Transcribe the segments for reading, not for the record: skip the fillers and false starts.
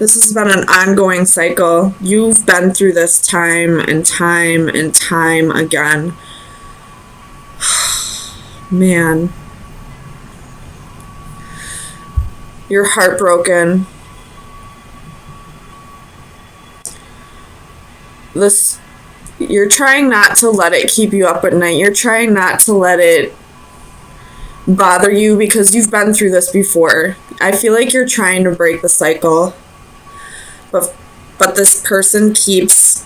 This has been an ongoing cycle. You've been through this time and time and time again. Man. You're heartbroken. You're trying not to let it keep you up at night. You're trying not to let it bother you because you've been through this before. I feel like you're trying to break the cycle. But this person keeps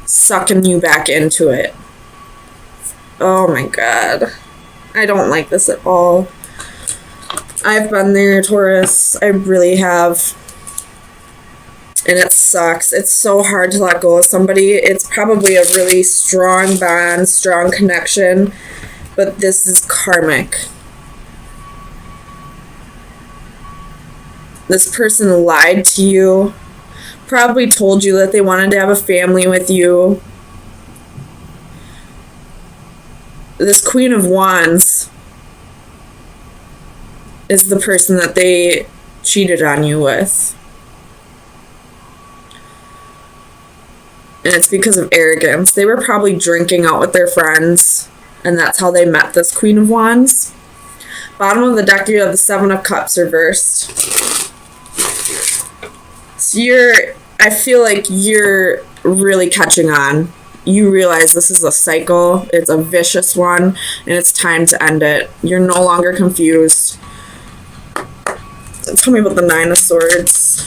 sucking you back into it. Oh my god. I don't like this at all. I've been there, Taurus. I really have. And it sucks. It's so hard to let go of somebody. It's probably a really strong bond, strong connection. But this is karmic. This person lied to you. Probably told you that they wanted to have a family with you. This Queen of Wands is the person that they cheated on you with. And it's because of arrogance. They were probably drinking out with their friends, and that's how they met this Queen of Wands. Bottom of the deck, you have the Seven of Cups reversed. So I feel like you're really catching on. You realize this is a cycle. It's a vicious one, and it's time to end it. You're no longer confused. Tell me about the Nine of Swords.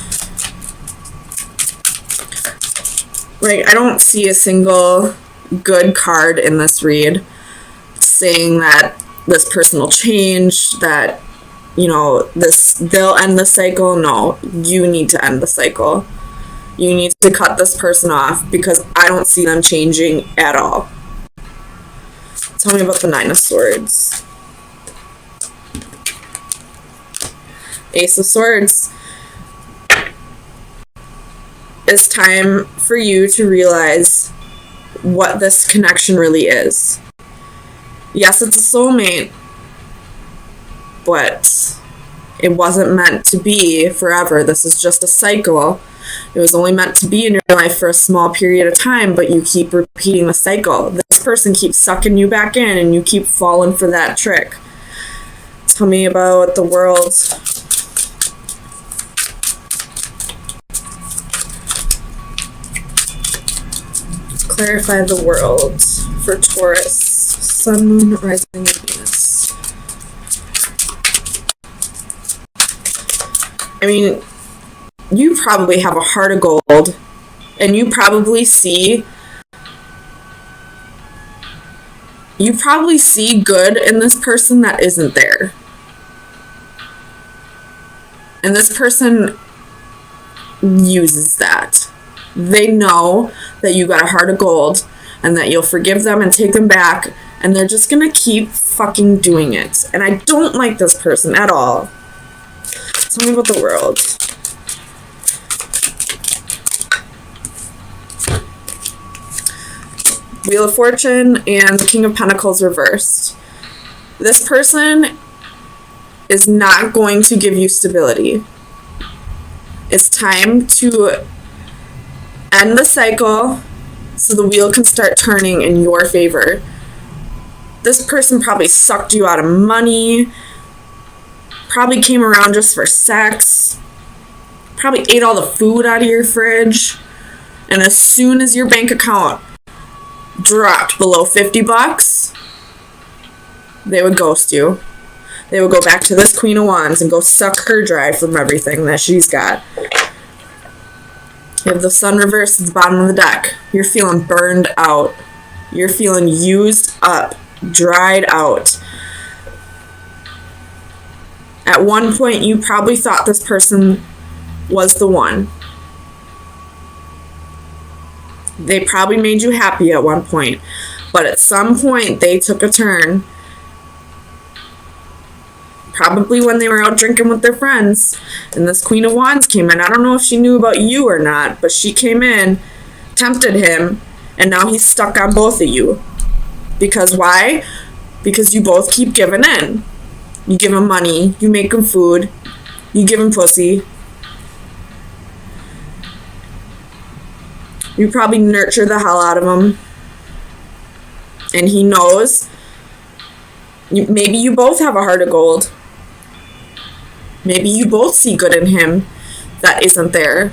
Like, I don't see a single good card in this read saying that this person will change, that, you know, they'll end the cycle. No, you need to end the cycle. You need to cut this person off because I don't see them changing at all. Tell me about the Nine of Swords. Ace of Swords. It's time for you to realize what this connection really is. Yes, it's a soulmate, but it wasn't meant to be forever. This is just a cycle. It was only meant to be in your life for a small period of time, but you keep repeating the cycle. This person keeps sucking you back in, and you keep falling for that trick. Tell me about the World. Clarify the World for Taurus. Sun, Moon, Rising, and Venus. I mean, you probably have a heart of gold, and you probably see good in this person that isn't there. And this person uses that. They know that you got a heart of gold and that you'll forgive them and take them back, and they're just gonna keep fucking doing it. And I don't like this person at all. Tell me about the World. Wheel of Fortune and the King of Pentacles reversed. This person is not going to give you stability. It's time to end the cycle so the wheel can start turning in your favor. This person probably sucked you out of money, probably came around just for sex, probably ate all the food out of your fridge, and as soon as your bank account dropped below $50, they would ghost you. They would go back to this Queen of Wands and go suck her dry from everything that she's got. You have the Sun reversed at the bottom of the deck. You're feeling burned out. You're feeling used up, dried out. At one point, you probably thought this person was the one. They probably made you happy at one point, but at some point, they took a turn. Probably when they were out drinking with their friends, and this Queen of Wands came in. I don't know if she knew about you or not, but she came in, tempted him, and now he's stuck on both of you. Because why? Because you both keep giving in. You give him money, you make him food, you give him pussy. You probably nurture the hell out of him. And he knows. Maybe you both have a heart of gold. Maybe you both see good in him that isn't there.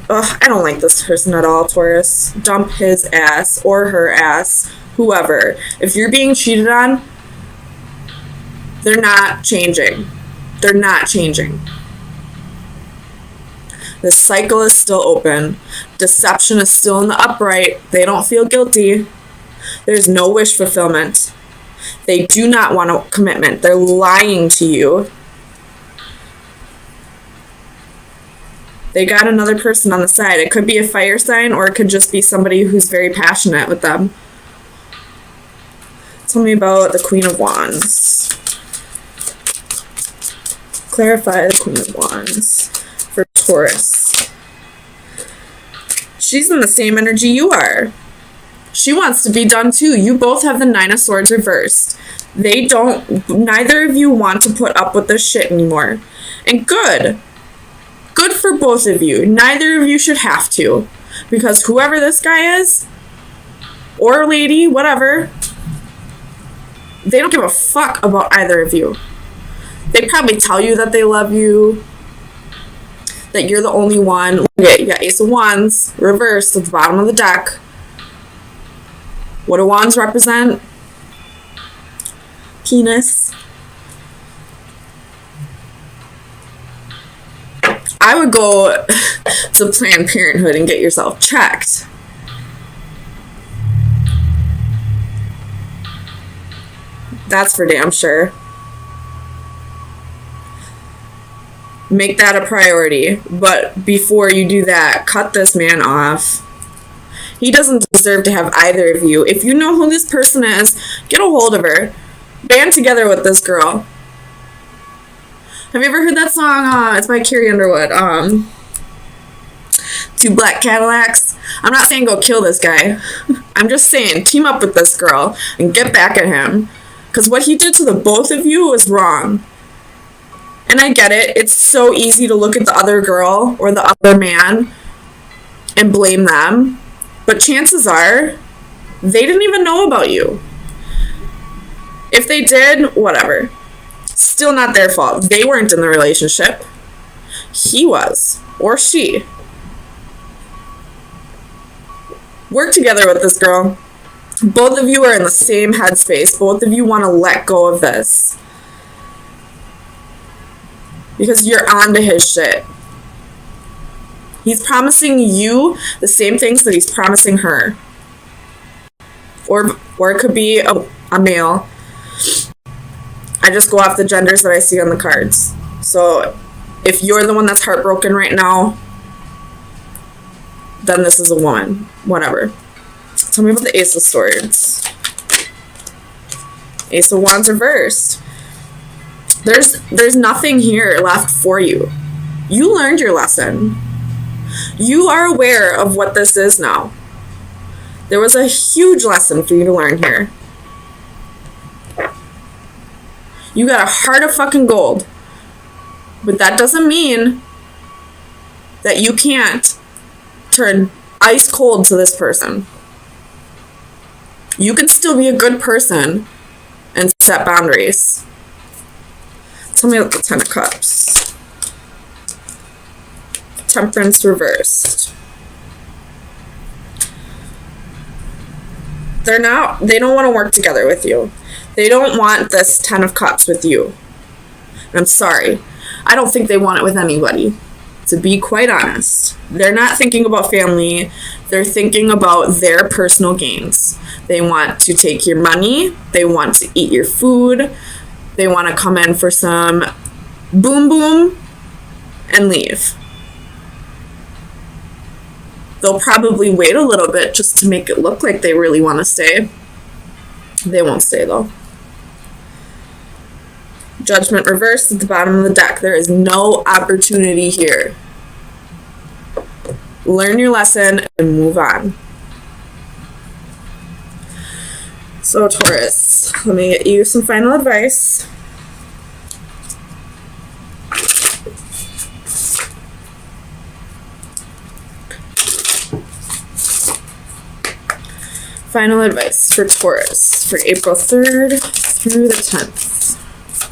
Ugh, I don't like this person at all, Taurus. Dump his ass or her ass, whoever. If you're being cheated on, they're not changing. They're not changing. The cycle is still open. Deception is still in the upright. They don't feel guilty. There's no wish fulfillment. They do not want a commitment. They're lying to you. They got another person on the side. It could be a fire sign, or it could just be somebody who's very passionate with them. Tell me about the Queen of Wands. Clarify the Queen of Wands for Taurus. She's in the same energy you are. She wants to be done too. You both have the Nine of Swords reversed. Neither of you want to put up with this shit anymore. And good. Good for both of you. Neither of you should have to. Because whoever this guy is, or lady, whatever, they don't give a fuck about either of you. They probably tell you that they love you, that you're the only one. Okay, you got Ace of Wands, reversed at the bottom of the deck. What do wands represent? Penis. I would go to Planned Parenthood and get yourself checked. That's for damn sure. Make that a priority. But before you do that, cut this man off. He doesn't deserve to have either of you. If you know who this person is, get a hold of her. Band together with this girl. Have you ever heard that song? It's by Carrie Underwood. Two Black Cadillacs. I'm not saying go kill this guy. I'm just saying team up with this girl and get back at him. Because what he did to the both of you was wrong. And I get it. It's so easy to look at the other girl or the other man and blame them. But chances are, they didn't even know about you. If they did, whatever. Still not their fault. They weren't in the relationship. He was. Or she. Work together with this girl. Both of you are in the same headspace. Both of you want to let go of this. Because you're onto his shit. He's promising you the same things that he's promising her. Or it could be a male. I just go off the genders that I see on the cards. So if you're the one that's heartbroken right now, then this is a woman. Whatever. Tell me about the Ace of Swords. Ace of Wands reversed. There's nothing here left for you. You learned your lesson. You are aware of what this is now. There was a huge lesson for you to learn here. You got a heart of fucking gold. But that doesn't mean that you can't turn ice cold to this person. You can still be a good person and set boundaries. Tell me about the Ten of Cups. Temperance reversed. They don't want to work together with you. They don't want this Ten of Cups with you. And I'm sorry. I don't think they want it with anybody. To be quite honest. They're not thinking about family. They're thinking about their personal gains. They want to take your money. They want to eat your food. They want to come in for some boom boom and leave. They'll probably wait a little bit just to make it look like they really want to stay. They won't stay though. Judgment reversed at the bottom of the deck. There is no opportunity here. Learn your lesson and move on. So Taurus, let me get you some final advice. Final advice for Taurus for April 3rd through the 10th,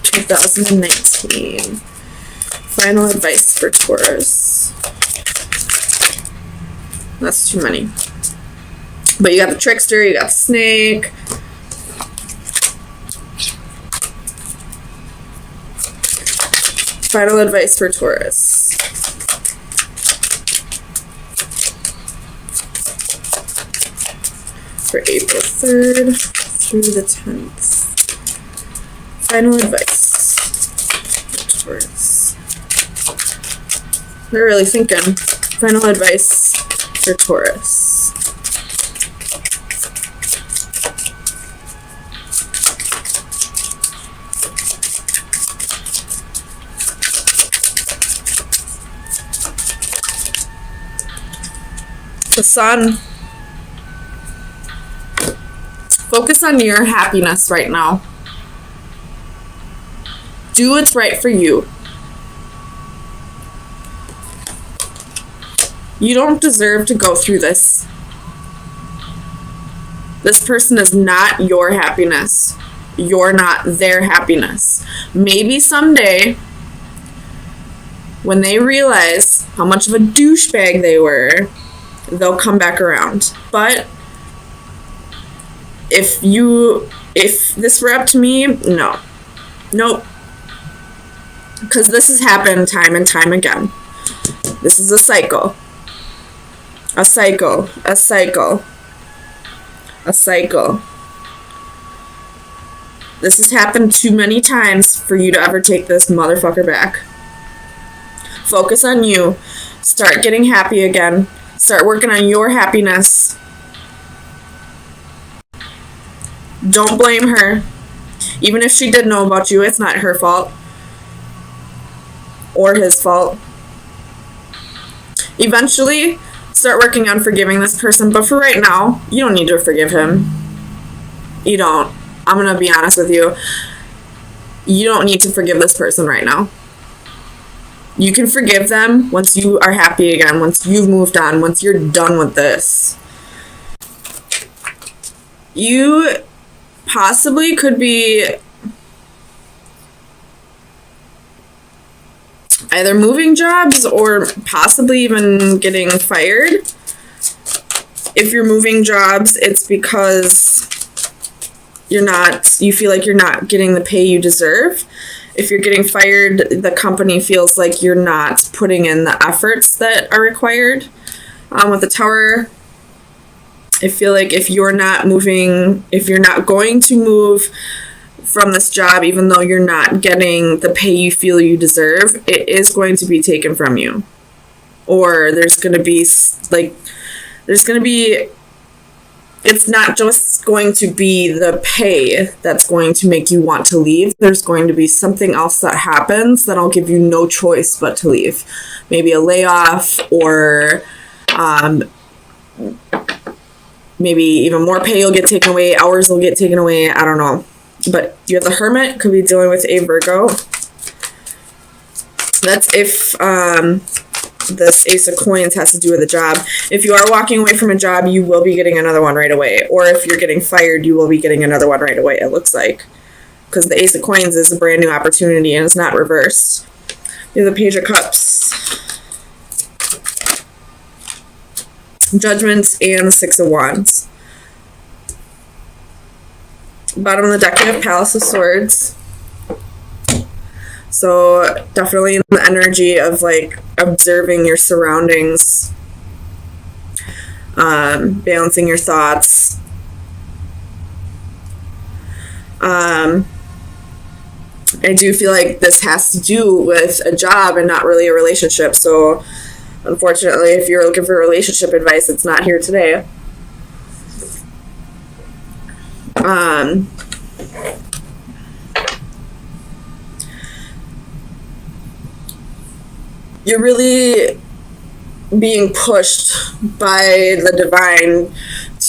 2019. Final advice for Taurus. That's too many. But you got the trickster, you got the snake. Final advice for Taurus. For April 3rd through the 10th. Final advice for Taurus. They're really thinking. Final advice for Taurus. The sun. Focus on your happiness right now. Do what's right for you. You don't deserve to go through this. This person is not your happiness. You're not their happiness. Maybe someday, when they realize how much of a douchebag they were, they'll come back around. But if this were up to me, no. Nope. Because this has happened time and time again. This is a cycle. A cycle. A cycle. A cycle. This has happened too many times for you to ever take this motherfucker back. Focus on you. Start getting happy again. Start working on your happiness. Don't blame her. Even if she did know about you, it's not her fault. Or his fault. Eventually, start working on forgiving this person. But for right now, you don't need to forgive him. You don't. I'm going to be honest with you. You don't need to forgive this person right now. You can forgive them once you are happy again, once you've moved on, once you're done with this. You possibly could be either moving jobs or possibly even getting fired. If you're moving jobs, it's because you feel like you're not getting the pay you deserve. If you're getting fired, the company feels like you're not putting in the efforts that are required. With the Tower, I feel like if you're not going to move from this job, even though you're not getting the pay you feel you deserve, it is going to be taken from you. Or it's not just going to be the pay that's going to make you want to leave. There's going to be something else that happens that'll give you no choice but to leave. Maybe a layoff, or maybe even more pay will get taken away, hours will get taken away, I don't know. But you have the Hermit, could be dealing with a Virgo. That's if this Ace of Coins has to do with a job. If you are walking away from a job, you will be getting another one right away. Or if you're getting fired, you will be getting another one right away, it looks like. Because the Ace of Coins is a brand new opportunity and it's not reversed. You have the Page of Cups, Judgment, and the Six of Wands. Bottom of the deck, you have Palace of Swords. So definitely in the energy of like observing your surroundings, balancing your thoughts. I do feel like this has to do with a job and not really a relationship. So unfortunately, if you're looking for relationship advice, it's not here today. You're really being pushed by the divine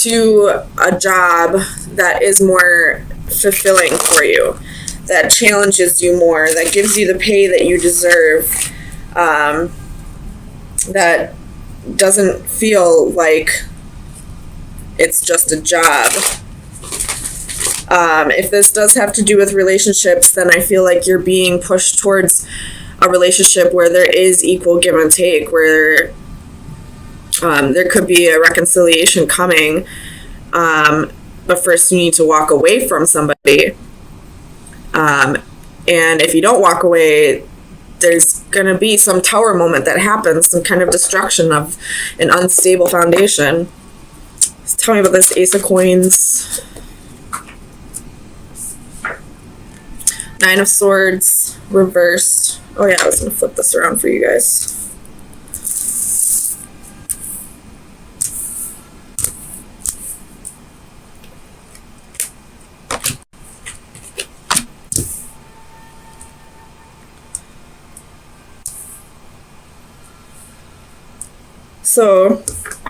to a job that is more fulfilling for you, that challenges you more, that gives you the pay that you deserve, that doesn't feel like it's just a job. If this does have to do with relationships, then I feel like you're being pushed towards a relationship where there is equal give and take, where there could be a reconciliation coming, but first you need to walk away from somebody. And if you don't walk away, there's going to be some tower moment that happens, some kind of destruction of an unstable foundation. So tell me about this Ace of Coins. Nine of Swords, reversed. Oh yeah, I was going to flip this around for you guys. So,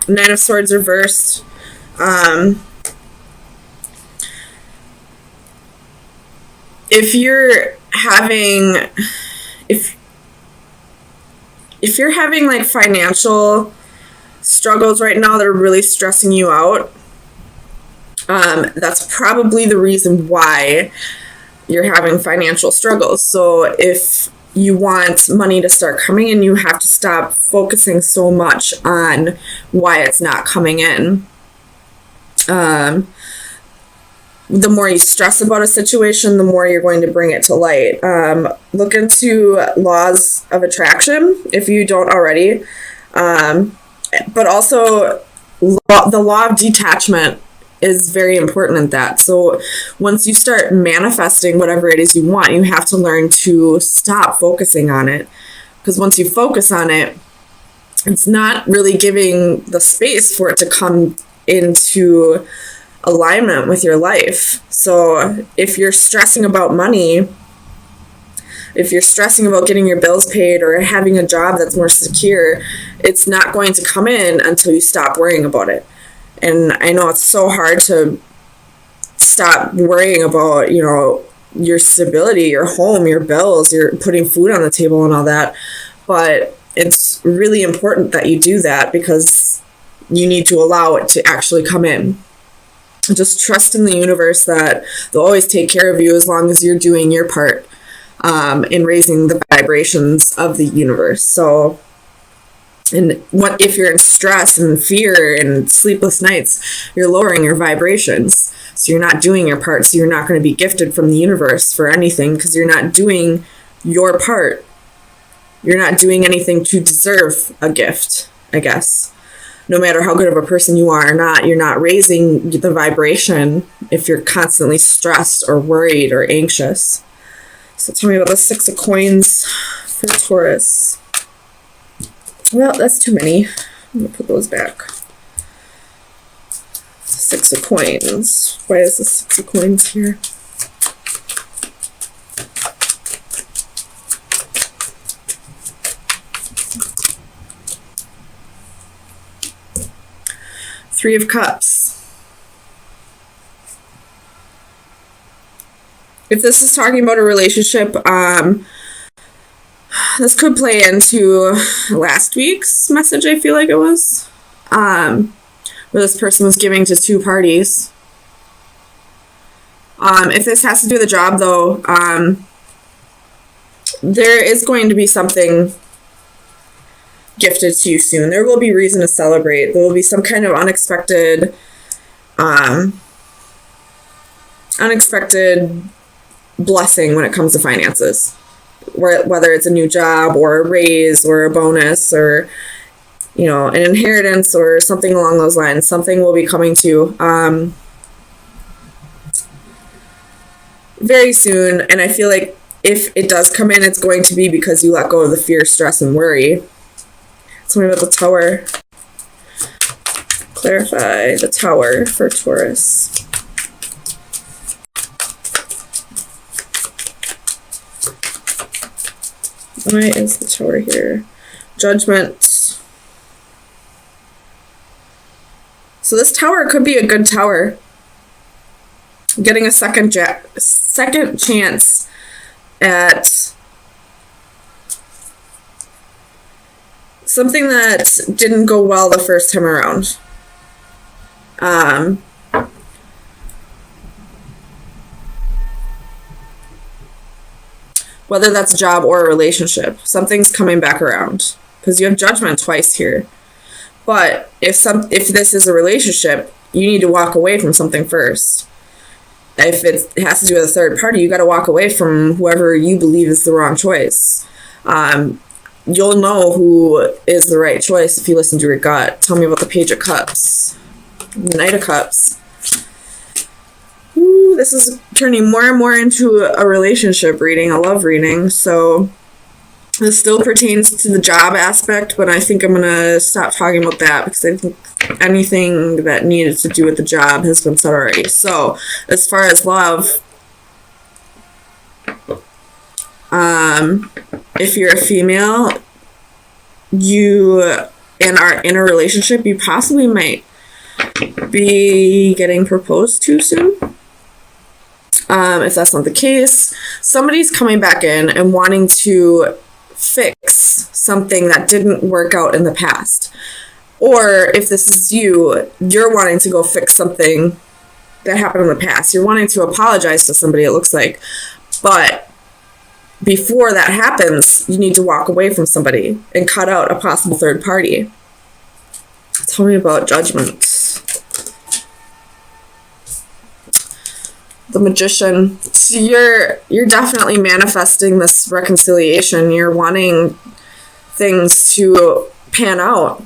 Nine of Swords reversed. If you're having, if you're having like financial struggles right now that are really stressing you out, that's probably the reason why you're having financial struggles. So if you want money to start coming in, you have to stop focusing so much on why it's not coming in. The more you stress about a situation, the more you're going to bring it to light. Look into laws of attraction if you don't already. But also, the law of detachment is very important in that. So once you start manifesting whatever it is you want, you have to learn to stop focusing on it. Because once you focus on it, it's not really giving the space for it to come into alignment with your life. So if you're stressing about money, if you're stressing about getting your bills paid or having a job that's more secure, it's not going to come in until you stop worrying about it. And I know it's so hard to stop worrying about, you know, your stability, your home, your bills, you're putting food on the table and all that. But it's really important that you do that because you need to allow it to actually come in. Just trust in the universe that they'll always take care of you as long as you're doing your part in raising the vibrations of the universe. So, and what if you're in stress and fear and sleepless nights, you're lowering your vibrations. So you're not doing your part. So you're not going to be gifted from the universe for anything because you're not doing your part. You're not doing anything to deserve a gift, I guess. No matter how good of a person you are or not, you're not raising the vibration if you're constantly stressed or worried or anxious. So tell me about the Six of Coins for Taurus. Well, that's too many. I'm going to put those back. Six of Coins. Why is the Six of Coins here? Three of Cups. If this is talking about a relationship, this could play into last week's message, I feel like it was, where this person was giving to two parties. If this has to do with a job, though, there is going to be something gifted to you soon. There will be reason to celebrate. There will be some kind of unexpected blessing when it comes to finances. Whether it's a new job or a raise or a bonus or, you know, an inheritance or something along those lines. Something will be coming to very soon. And I feel like if it does come in, it's going to be because you let go of the fear, stress, and worry. Tell me about the Tower. Clarify the Tower for Taurus. Why is the Tower here? Judgment. So this Tower could be a good Tower. Getting a second chance at something that didn't go well the first time around. Um, whether that's a job or a relationship, something's coming back around because you have judgment twice here. But if this is a relationship, you need to walk away from something first. If it has to do with a third party, you got to walk away from whoever you believe is the wrong choice. You'll know who is the right choice if you listen to your gut. Tell me about the Page of Cups. The Knight of Cups. Ooh, this is turning more and more into a relationship reading, a love reading. So this still pertains to the job aspect, but I think I'm going to stop talking about that because I think anything that needed to do with the job has been said already. So as far as love, if you're a female, you and are in a relationship, you possibly might be getting proposed to soon. If that's not the case, somebody's coming back in and wanting to fix something that didn't work out in the past. Or if this is you, you're wanting to go fix something that happened in the past. You're wanting to apologize to somebody, it looks like. But before that happens, you need to walk away from somebody and cut out a possible third party. Tell me about Judgment. The Magician. So you're definitely manifesting this reconciliation. You're wanting things to pan out.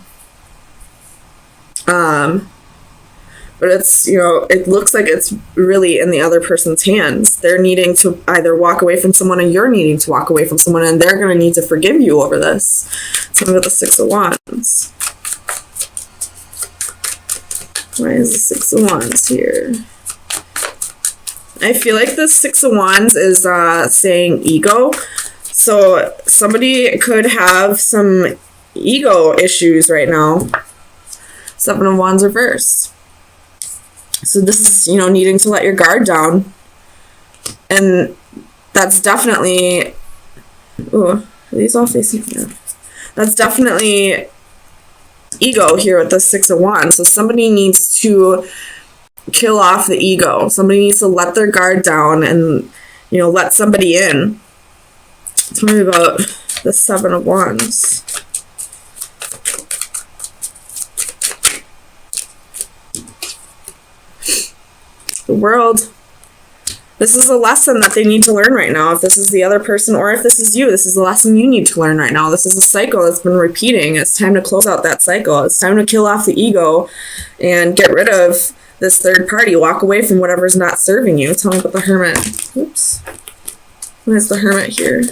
But it's, it looks like it's really in the other person's hands. They're needing to either walk away from someone, and you're needing to walk away from someone, and they're going to need to forgive you over this. Tell me about the Six of Wands. Why is the Six of Wands here? I feel like the Six of Wands is saying ego. So somebody could have some ego issues right now. Seven of Wands reverse. So this is, needing to let your guard down. And that's definitely... Ooh, are these all facing? Yeah. That's definitely ego here with the Six of Wands. So somebody needs to kill off the ego. Somebody needs to let their guard down and, let somebody in. Tell me about the Seven of Wands. The World. This is a lesson that they need to learn right now. If this is the other person or if this is you, this is a lesson you need to learn right now. This is a cycle that's been repeating. It's time to close out that cycle. It's time to kill off the ego and get rid of this third party. Walk away from whatever's not serving you. Tell me about the Hermit. Oops. Where's the Hermit here?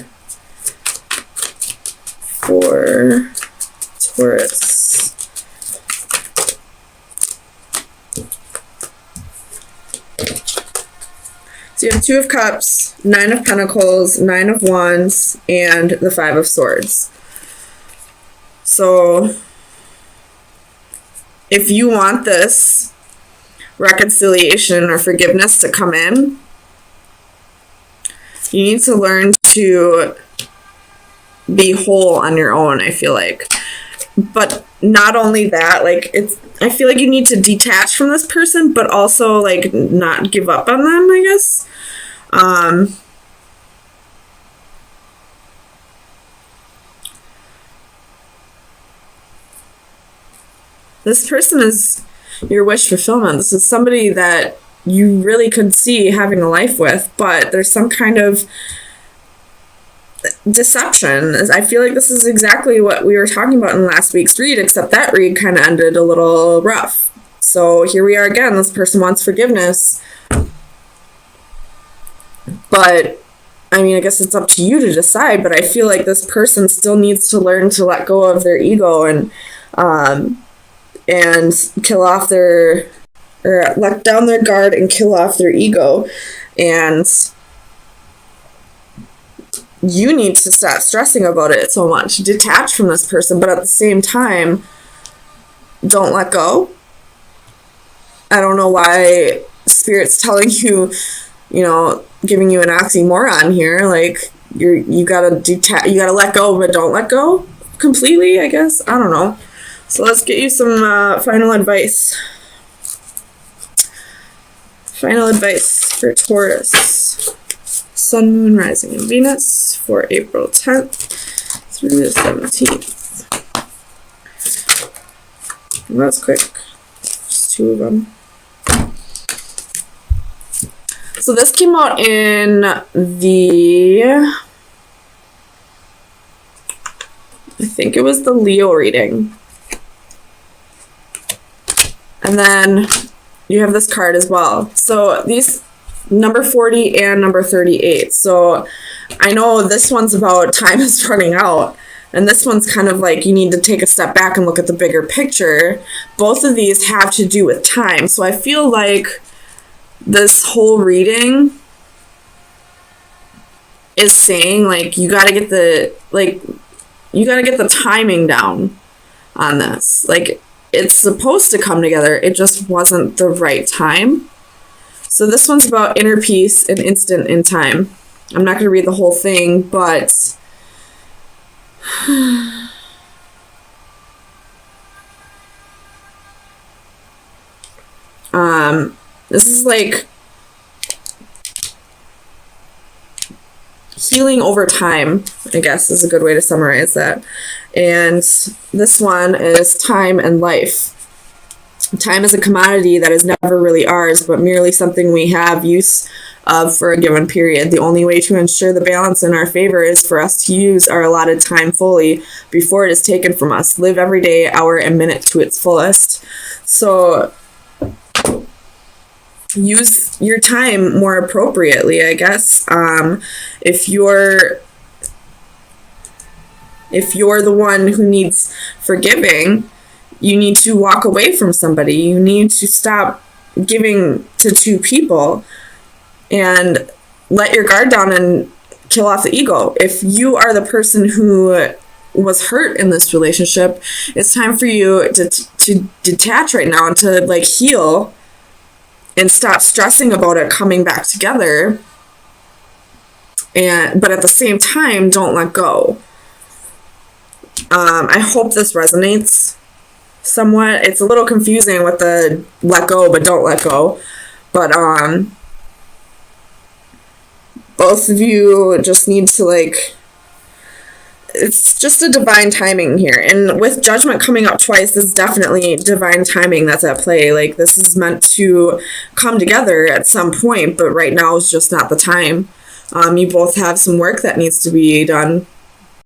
For Taurus. So you have Two of Cups, Nine of Pentacles, Nine of Wands, and the Five of Swords. So if you want this reconciliation or forgiveness to come in, you need to learn to be whole on your own, I feel like. But not only that, I feel like you need to detach from this person, but also not give up on them, I guess. This person is your wish fulfillment. This is somebody that you really could see having a life with, but there's some kind of deception. I feel like this is exactly what we were talking about in last week's read, except that read kind of ended a little rough. So here we are again. This person wants forgiveness. But, I guess it's up to you to decide, but I feel like this person still needs to learn to let go of their ego and kill off or let down their guard and kill off their ego. And you need to stop stressing about it so much. Detach from this person, but at the same time, don't let go. I don't know why Spirit's telling you, giving you an oxymoron here. You gotta you gotta let go, but don't let go completely, I guess. I don't know. So let's get you some final advice. Final advice for Taurus. Sun, Moon, Rising, and Venus for April 10th through the 17th. Well, that's quick. Just 2 of them. So this came out in the, I think it was the Leo reading. And then you have this card as well. So these, number 40 and number 38. So I know this one's about time is running out. And this one's kind of like you need to take a step back and look at the bigger picture. Both of these have to do with time. So I feel like this whole reading is saying like you got to get the timing down on this. Like it's supposed to come together. It just wasn't the right time. So this one's about inner peace and instant in time. I'm not going to read the whole thing, but this is like healing over time, I guess is a good way to summarize that. And this one is time and life. Time is a commodity that is never really ours, but merely something we have use of for a given period. The only way to ensure the balance in our favor is for us to use our allotted time fully before it is taken from us. Live every day, hour, and minute to its fullest. So use your time more appropriately, I guess. If you're the one who needs forgiving, you need to walk away from somebody. You need to stop giving to 2 people and let your guard down and kill off the ego. If you are the person who was hurt in this relationship, it's time for you to detach right now and to like heal and stop stressing about it coming back together. But at the same time, don't let go. I hope this resonates somewhat. It's a little confusing with the let go but don't let go. But both of you just need to like, it's just a divine timing here. And with judgment coming up twice, this is definitely divine timing that's at play. Like this is meant to come together at some point, but right now is just not the time. You both have some work that needs to be done